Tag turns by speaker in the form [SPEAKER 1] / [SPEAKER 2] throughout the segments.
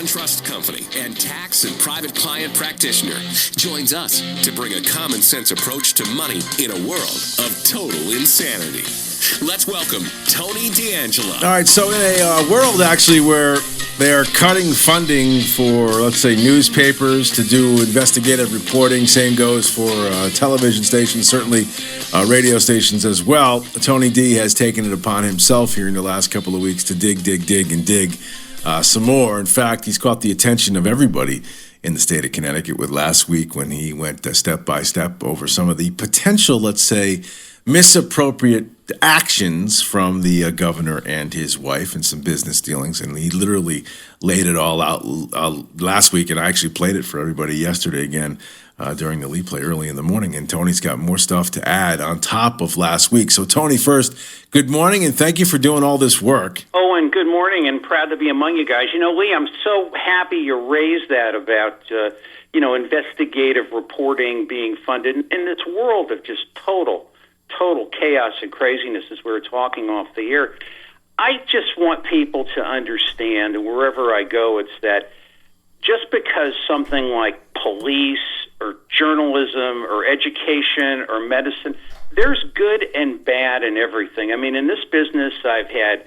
[SPEAKER 1] John Trust Company and tax and private client practitioner, joins us to bring a common sense approach to money in a world of total insanity. Let's welcome Tony D'Angelo.
[SPEAKER 2] All right, so in a world actually where they are cutting funding for, let's say, newspapers to do investigative reporting, same goes for television stations, certainly radio stations as well. Tony D has taken it upon himself here in the last couple of weeks to dig some more. In fact, he's caught the attention of everybody in the state of Connecticut with last week when he went step by step over some of the potential, let's say, misappropriate actions from the governor and his wife and some business dealings. And he literally laid it all out last week, and I actually played it for everybody yesterday again during the Lee play early in the morning. And Tony's got more stuff to add on top of last week. So, Tony, first, good morning, and thank you for doing all this work.
[SPEAKER 3] Oh, and good morning, and proud to be among you guys. You know, Lee, I'm so happy you raised that about, investigative reporting being funded in this world of just total chaos and craziness as we were talking off the air. I just want people to understand, and wherever I go, it's that just because something like police or journalism or education or medicine, there's good and bad in everything. I mean, in this business, I've had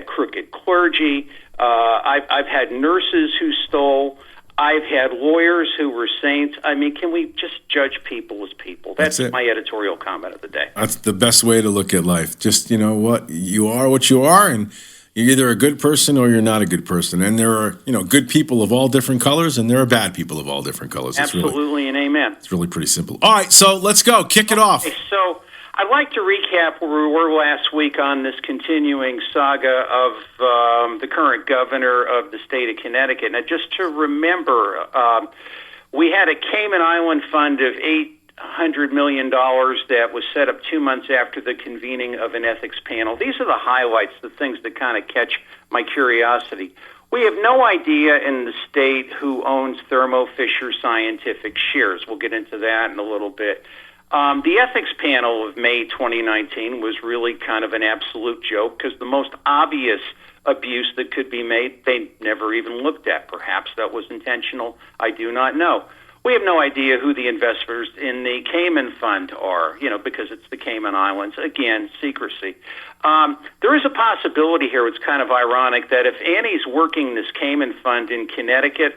[SPEAKER 3] crooked clergy. I've had nurses who stole. I've had lawyers who were saints. I mean, can we just judge people as people? That's my editorial comment of the day.
[SPEAKER 2] That's the best way to look at life. Just, you know what you are, and you're either a good person or you're not a good person. And there are, good people of all different colors, and there are bad people of all different colors.
[SPEAKER 3] Absolutely, and amen.
[SPEAKER 2] It's really pretty simple. All right, so let's go. Kick it off.
[SPEAKER 3] Okay, so I'd like to recap where we were last week on this continuing saga of the current governor of the state of Connecticut. Now, just to remember, we had a Cayman Island fund of $800 million that was set up 2 months after the convening of an ethics panel. These are the highlights, the things that kind of catch my curiosity. We have no idea in the state who owns Thermo Fisher Scientific shares. We'll get into that in a little bit. The ethics panel of May 2019 was really kind of an absolute joke because the most obvious abuse that could be made, they never even looked at. Perhaps that was intentional. I do not know. We have no idea who the investors in the Cayman Fund are, because it's the Cayman Islands. Again, secrecy. There is a possibility here, it's kind of ironic, that if Annie's working this Cayman Fund in Connecticut,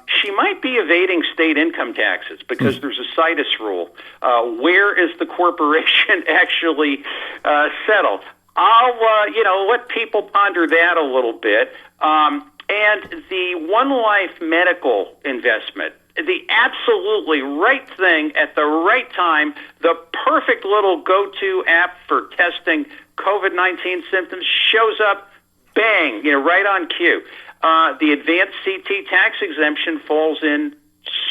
[SPEAKER 3] she might be evading state income taxes because there's a situs rule. Where is the corporation actually settled? I'll, let people ponder that a little bit. And the One Life medical investment, the absolutely right thing at the right time, the perfect little go-to app for testing COVID-19 symptoms shows up, bang, right on cue. The advanced CT tax exemption falls in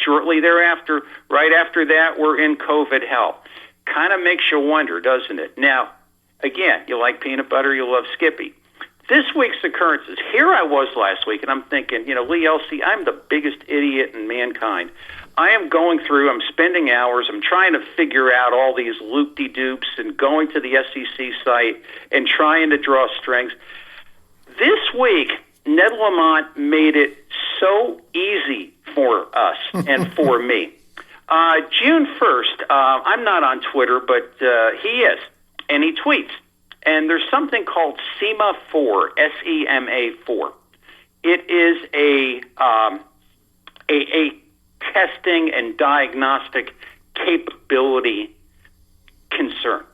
[SPEAKER 3] shortly thereafter. Right after that, we're in COVID hell. Kind of makes you wonder, doesn't it? Now, again, you like peanut butter, you love Skippy. This week's occurrences, here I was last week, and I'm thinking, Lee Elci, I'm the biggest idiot in mankind. I am going through, I'm spending hours, I'm trying to figure out all these loop-de-doops and going to the SEC site and trying to draw strings. This week, Ned Lamont made it so easy for us and for me. June 1st, I'm not on Twitter, but he is, and he tweets. And there's something called SEMA-4, SEMA-4. It is a testing and diagnostic capability concern.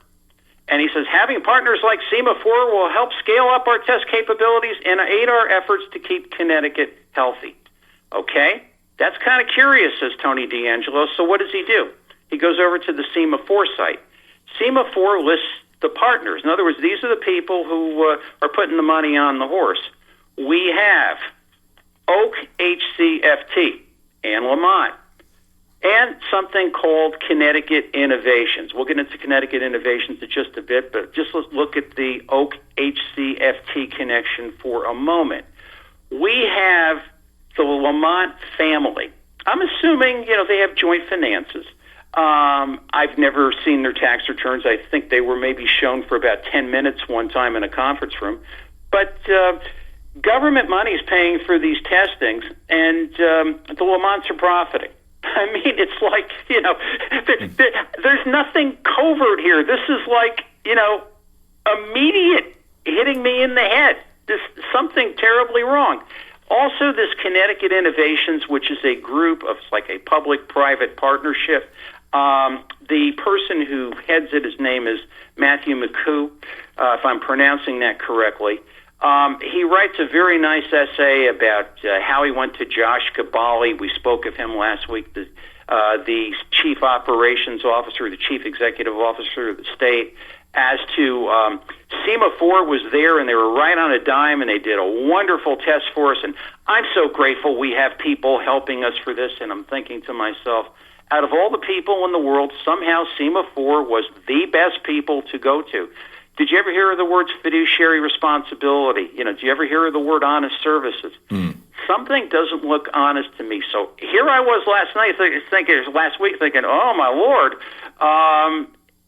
[SPEAKER 3] And he says, having partners like SEMA-4 will help scale up our test capabilities and aid our efforts to keep Connecticut healthy. Okay? That's kind of curious, says Tony D'Angelo. So what does he do? He goes over to the SEMA-4 site. SEMA-4 lists the partners. In other words, these are the people who are putting the money on the horse. We have Oak HCFT and Lamont, and something called Connecticut Innovations. We'll get into Connecticut Innovations in just a bit, but just let's look at the Oak HCFT connection for a moment. We have the Lamont family. I'm assuming, they have joint finances. I've never seen their tax returns. I think they were maybe shown for about 10 minutes one time in a conference room. But government money is paying for these testings, and the Lamonts are profiting. I mean, it's like, there's nothing covert here. This is like, immediate hitting me in the head. There's something terribly wrong. Also, this Connecticut Innovations, which is a group of like a public-private partnership. The person who heads it, his name is Matthew McCoo, if I'm pronouncing that correctly. He writes a very nice essay about how he went to Josh Gabali. We spoke of him last week, the chief operations officer, the chief executive officer of the state, as to SEMA4 was there, and they were right on a dime, and they did a wonderful test for us. And I'm so grateful we have people helping us for this, and I'm thinking to myself, out of all the people in the world, somehow SEMA4 was the best people to go to. Did you ever hear of the words fiduciary responsibility? Did you ever hear of the word honest services? Something doesn't look honest to me. So here I was last week thinking, oh, my Lord,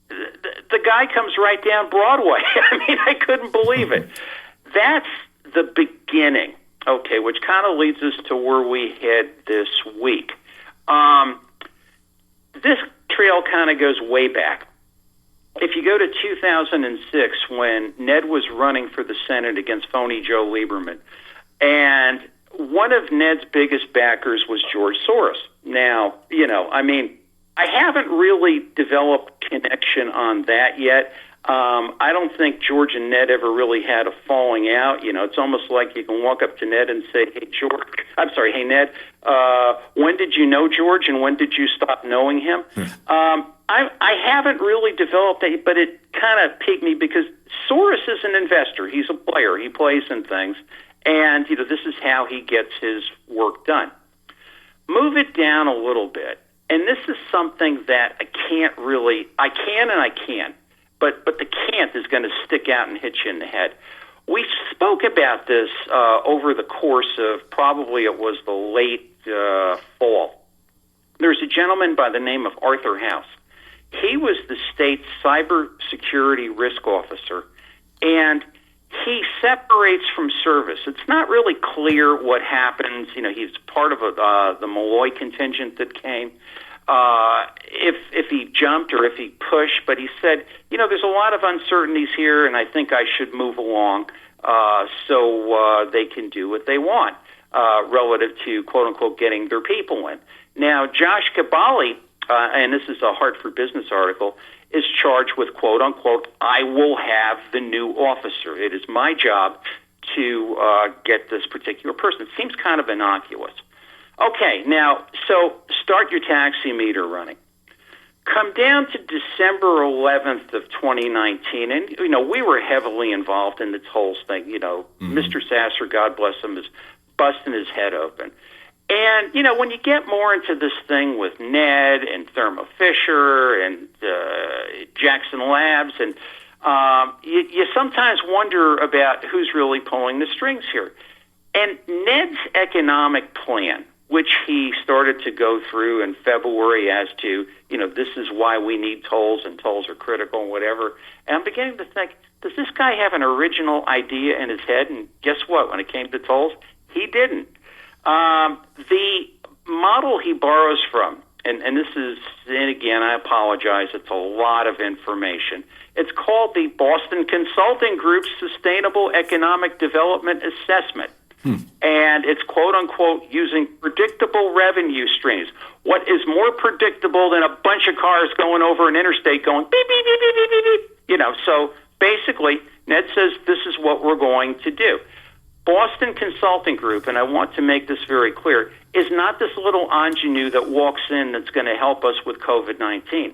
[SPEAKER 3] the guy comes right down Broadway. I mean, I couldn't believe it. That's the beginning, okay, which kind of leads us to where we head this week. This trail kind of goes way back. If you go to 2006, when Ned was running for the Senate against phony Joe Lieberman, and one of Ned's biggest backers was George Soros. Now, I haven't really developed connection on that yet. I don't think George and Ned ever really had a falling out. It's almost like you can walk up to Ned and say, hey, Ned, when did you know George and when did you stop knowing him? I haven't really developed that, but it kind of piqued me because Soros is an investor. He's a player. He plays in things. And, this is how he gets his work done. Move it down a little bit. And this is something that I can and I can't. But the can't is going to stick out and hit you in the head. We spoke about this over the course of probably it was the late fall. There's a gentleman by the name of Arthur House. He was the state's cybersecurity risk officer, and he separates from service. It's not really clear what happens. He's part of the Malloy contingent that came. If he jumped or if he pushed, but he said, there's a lot of uncertainties here, and I think I should move along so they can do what they want relative to, quote-unquote, getting their people in. Now, Josh Gabali, and this is a Hartford Business article, is charged with, quote-unquote, I will have the new officer. It is my job to get this particular person. It seems kind of innocuous. Okay, now, so start your taxi meter running. Come down to December 11th of 2019, and, we were heavily involved in this whole thing. Mr. Sasser, God bless him, is busting his head open. And, when you get more into this thing with Ned and Thermo Fisher and Jackson Labs, and you sometimes wonder about who's really pulling the strings here. And Ned's economic plan, which he started to go through in February as to, this is why we need tolls and tolls are critical and whatever. And I'm beginning to think, does this guy have an original idea in his head? And guess what? When it came to tolls, he didn't. The model he borrows from, and this is, and again, I apologize, it's a lot of information. It's called the Boston Consulting Group's Sustainable Economic Development Assessment. And it's, quote-unquote, using predictable revenue streams. What is more predictable than a bunch of cars going over an interstate going beep, beep, beep, beep, beep, beep, beep? So basically, Ned says this is what we're going to do. Boston Consulting Group, and I want to make this very clear, is not this little ingenue that walks in that's going to help us with COVID-19.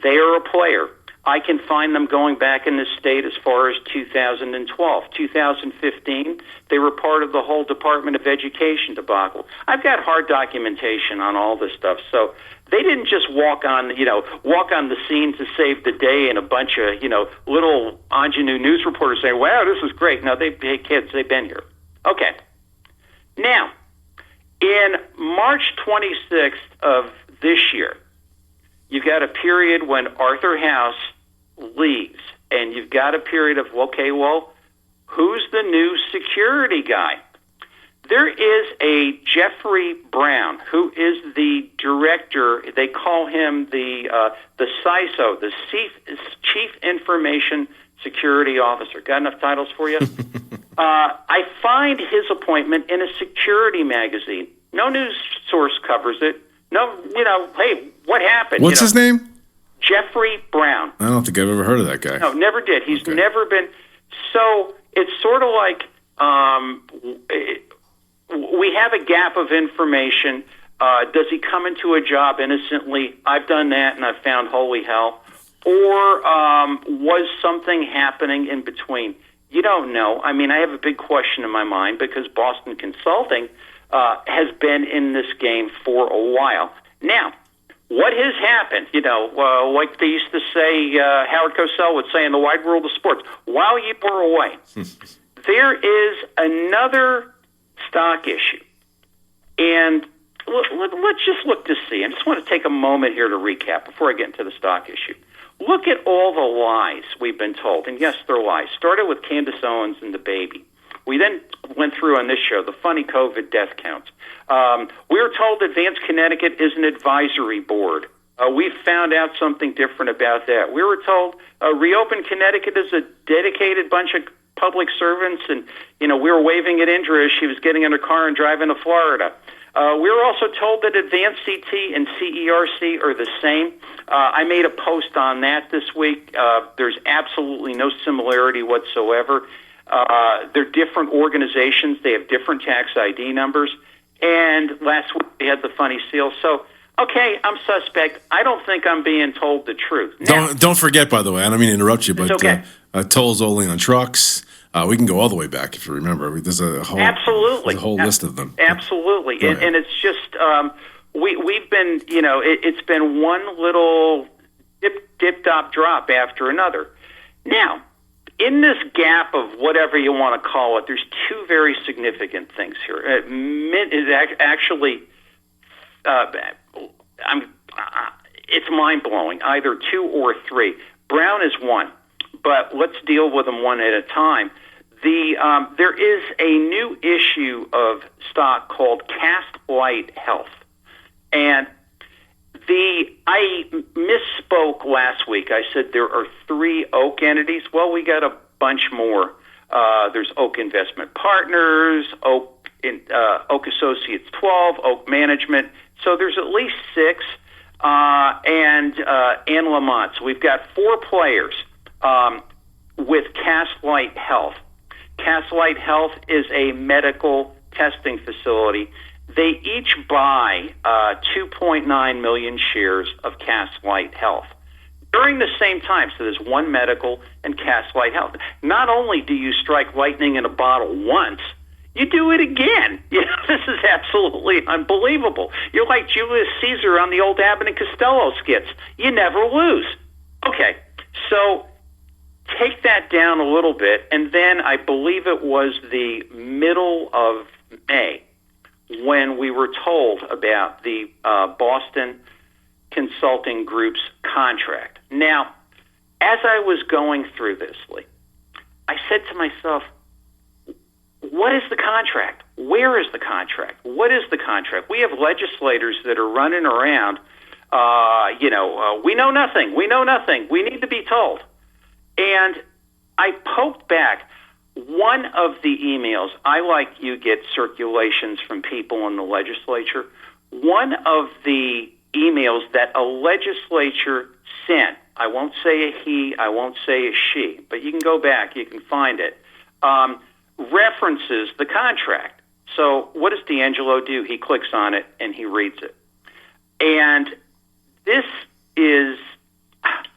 [SPEAKER 3] They are a player. I can find them going back in the state as far as 2012. 2015, they were part of the whole Department of Education debacle. I've got hard documentation on all this stuff. So they didn't just walk on the scene to save the day and a bunch of, little ingenue news reporters saying, wow, this is great. No, hey, kids, they've been here. Okay. Now, in March 26th of this year, you've got a period when Arthur House leaves, and you've got a period of, okay, well, who's the new security guy? There is a Jeffrey Brown, who is the director. They call him the CISO, the Chief Information Security Officer. Got enough titles for you? I find his appointment in a security magazine. No news source covers it. No, hey, what happened?
[SPEAKER 2] What's his name?
[SPEAKER 3] Jeffrey Brown.
[SPEAKER 2] I don't think I've ever heard of that guy.
[SPEAKER 3] No, never did. He's never been. So it's sort of like we have a gap of information. Does he come into a job innocently? I've done that, and I've found holy hell. Or was something happening in between? You don't know. I mean, I have a big question in my mind because Boston Consulting has been in this game for a while. Now, what has happened? Like they used to say, Howard Cosell would say in the wide world of sports, while you were away, there is another stock issue. And let's just look to see. I just want to take a moment here to recap before I get into the stock issue. Look at all the lies we've been told. And yes, they're lies. Started with Candace Owens and the baby. We then went through on this show the funny COVID death counts. We were told Advanced Connecticut is an advisory board. We found out something different about that. We were told Reopen Connecticut is a dedicated bunch of public servants, and we were waving at Indra as she was getting in her car and driving to Florida. We were also told that Advanced CT and CERC are the same. I made a post on that this week. There's absolutely no similarity whatsoever. They're different organizations. They have different tax ID numbers. And last week we had the funny seal. So, okay, I'm suspect. I don't think I'm being told the truth. Now,
[SPEAKER 2] Don't forget, by the way, I don't mean to interrupt you, but
[SPEAKER 3] okay.
[SPEAKER 2] Tolls only on trucks. We can go all the way back if you remember. There's a whole list of them.
[SPEAKER 3] Absolutely, and it's just we've been it's been one little dip drop after another. Now, in this gap of whatever you want to call it, there's two very significant things here. It's mind blowing. Either two or three. Brown is one. But let's deal with them one at a time. There is a new issue of stock called Cast Light Health. And I misspoke last week. I said there are 3 Oak entities. Well, we got a bunch more. There's Oak Investment Partners, Oak Associates 12, Oak Management. So there's at least 6, and Lamont. So we've got 4 players. With Cast Light Health. Cast Light Health is a medical testing facility. They each buy 2.9 million shares of Cast Light Health during the same time. So there's One Medical and Cast Light Health. Not only do you strike lightning in a bottle once, you do it again. This is absolutely unbelievable. You're like Julius Caesar on the old Abbott and Costello skits. You never lose. Okay, so take that down a little bit, and then I believe it was the middle of May when we were told about the Boston Consulting Group's contract. Now, as I was going through this, Lee, I said to myself, what is the contract? Where is the contract? What is the contract? We have legislators that are running around, we know nothing. We know nothing. We need to be told. And I poked back. One of the emails, I, like you, get circulations from people in the legislature. One of the emails that a legislature sent, I won't say a he, I won't say a she, but you can go back, you can find it, references the contract. So what does Angelo do? He clicks on it and he reads it. And this is,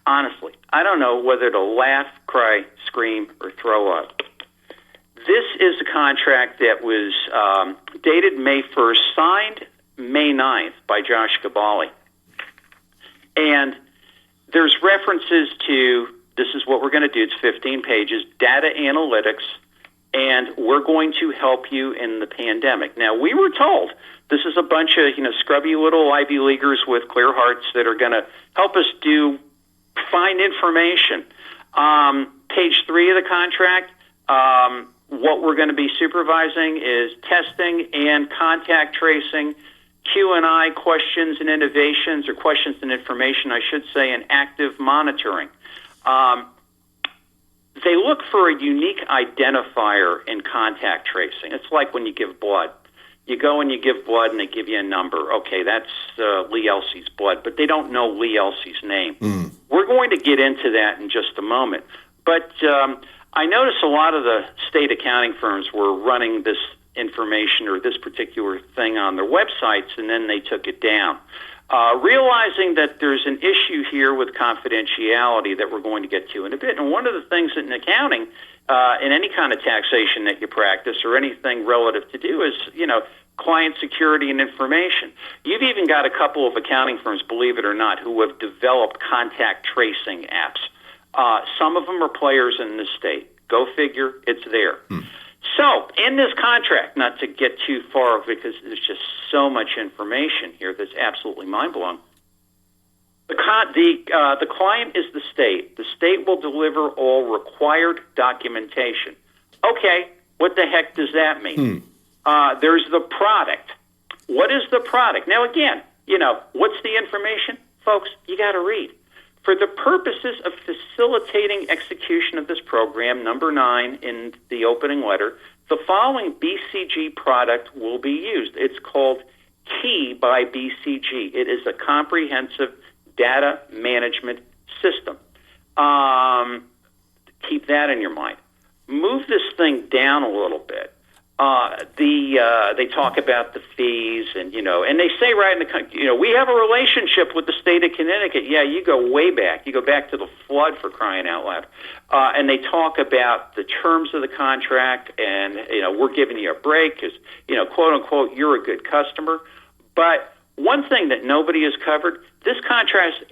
[SPEAKER 3] honestly, I don't know whether to laugh, cry, scream, or throw up. This is a contract that was dated May 1st, signed May 9th by Josh Gabali. And there's references to, this is what we're going to do, it's 15 pages, data analytics, and we're going to help you in the pandemic. Now, we were told this is a bunch of scrubby little Ivy Leaguers with clear hearts that are going to help us find information. Page 3 of the contract, What we're going to be supervising is testing and contact tracing, Q&I, questions and innovations, or questions and information, I should say, and active monitoring. They look for a unique identifier in contact tracing. It's like when you give blood. You go and you give blood and they give you a number. Okay, that's Lee Elci's blood, but they don't know Lee Elci's name. We're going to get into that in just a moment. But I noticed a lot of the state accounting firms were running this information or this particular thing on their websites, and then they took it down. Realizing that there's an issue here with confidentiality that we're going to get to in a bit. And one of the things in accounting, in any kind of taxation that you practice or anything relative to do is, client security and information. You've even got a couple of accounting firms, believe it or not, who have developed contact tracing apps. Some of them are players in the state. Go figure, it's there. So, in this contract, not to get too far because there's just so much information here that's absolutely mind-blowing. The client is the state. The state will deliver all required documentation. Okay, what the heck does that mean? There's the product. What is the product? Now, again, what's the information? Folks, you got to read. For the purposes of facilitating execution of this program, number 9 in the opening letter, the following BCG product will be used. It's called Key by BCG. It is a comprehensive data management system. Keep that in your mind. Move this thing down a little bit. They talk about the fees and they say right in the we have a relationship with the state of Connecticut. Yeah, you go way back. You go back to the flood, for crying out loud. And they talk about the terms of the contract and we're giving you a break because quote unquote you're a good customer. But one thing that nobody has covered, this contract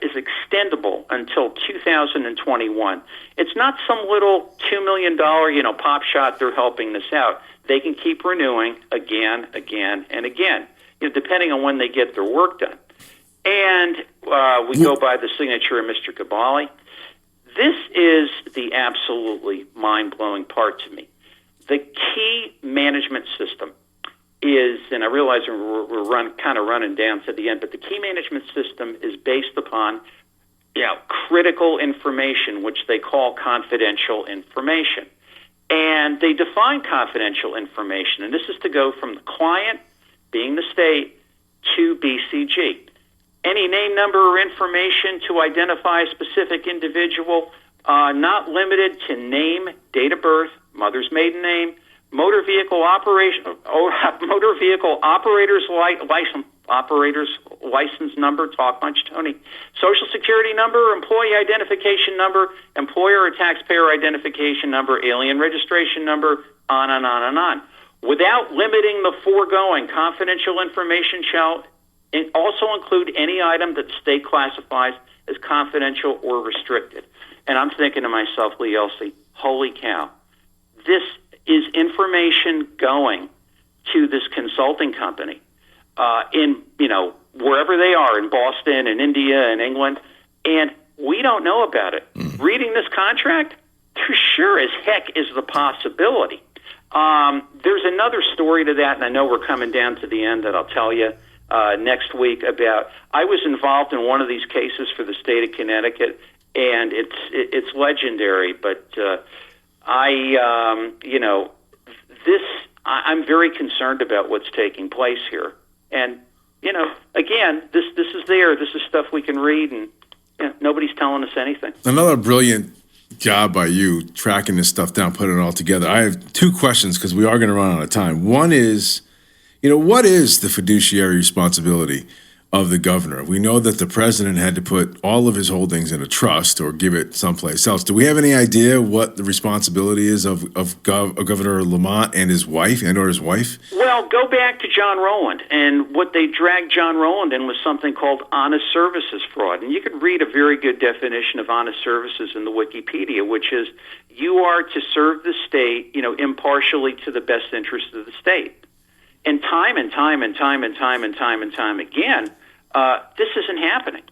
[SPEAKER 3] is extendable until 2021. It's not some little $2 million, pop shot. They're helping this out. They can keep renewing again, and again, depending on when they get their work done. And we go by the signature of Mr. Cabali. This is the absolutely mind-blowing part to me. The key management system is, and I realize we're running down to the end, but the key management system is based upon critical information, which they call confidential information. And they define confidential information, and this is to go from the client, being the state, to BCG. Any name, number, or information to identify a specific individual, not limited to name, date of birth, mother's maiden name, motor vehicle operator's license number, talk much, Tony, social security number, employee identification number, employer or taxpayer identification number, alien registration number, on and on and on. Without limiting the foregoing, confidential information shall also include any item that the state classifies as confidential or restricted. And I'm thinking to myself, Lee Elci, holy cow, this is information going to this consulting company in wherever they are, in Boston, in India, in England, and we don't know about it. Reading this contract, there sure as heck is the possibility. There's another story to that, and I know we're coming down to the end that I'll tell you next week about. I was involved in one of these cases for the state of Connecticut, and it's legendary, but I'm very concerned about what's taking place here. And, again, this is there. This is stuff we can read, and nobody's telling us anything.
[SPEAKER 2] Another brilliant job by you tracking this stuff down, putting it all together. I have 2 questions because we are going to run out of time. One is, what is the fiduciary responsibility of the governor? We know that the president had to put all of his holdings in a trust or give it someplace else. Do we have any idea what the responsibility is of Governor Lamont and his wife, or his wife?
[SPEAKER 3] Well, go back to John Rowland, and what they dragged John Rowland in was something called honest services fraud. And you can read a very good definition of honest services in the Wikipedia, which is you are to serve the state, impartially to the best interest of the state. And time and time again, this isn't happening.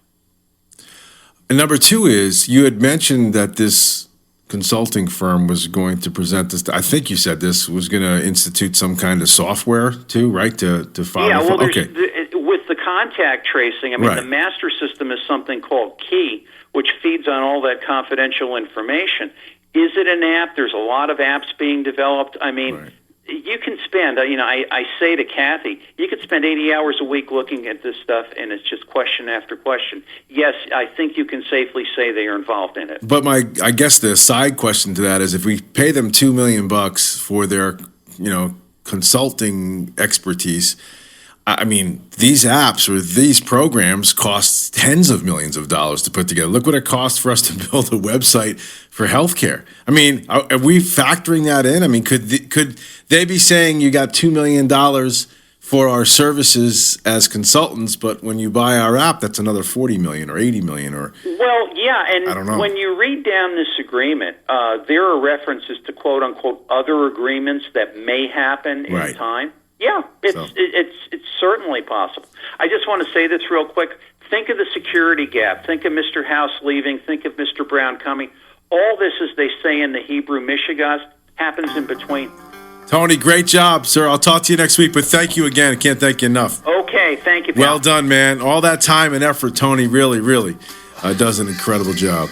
[SPEAKER 2] And number 2 is, you had mentioned that this consulting firm was going to present this. I think you said this was going to institute some kind of software too, right? To follow.
[SPEAKER 3] Yeah, well,
[SPEAKER 2] okay.
[SPEAKER 3] With the contact tracing, I mean,
[SPEAKER 2] Right.
[SPEAKER 3] the master system is something called Key, which feeds on all that confidential information. Is it an app? There's a lot of apps being developed. I mean,
[SPEAKER 2] Right.
[SPEAKER 3] you can spend, I say to Kathy, you could spend 80 hours a week looking at this stuff, and it's just question after question. Yes, I think you can safely say they are involved in it.
[SPEAKER 2] But I guess the side question to that is, if we pay them $2 million for their, consulting expertise, I mean, these apps or these programs cost tens of millions of dollars to put together. Look what it costs for us to build a website for healthcare. I mean, are we factoring that in? I mean, could they be saying you got $2 million for our services as consultants, but when you buy our app, that's another $40 million or $80 million or?
[SPEAKER 3] Well, yeah,
[SPEAKER 2] I don't know.
[SPEAKER 3] and when you read down this agreement, there are references to quote unquote other agreements that may happen in
[SPEAKER 2] Right.
[SPEAKER 3] time. Yeah, it's certainly possible. I just want to say this real quick. Think of the security gap. Think of Mr. House leaving. Think of Mr. Brown coming. All this, as they say in the Hebrew Mishigas, happens in between.
[SPEAKER 2] Tony, great job, sir. I'll talk to you next week, but thank you again. I can't thank you enough.
[SPEAKER 3] Okay, thank you, pal.
[SPEAKER 2] Well done, man. All that time and effort, Tony really, really does an incredible job.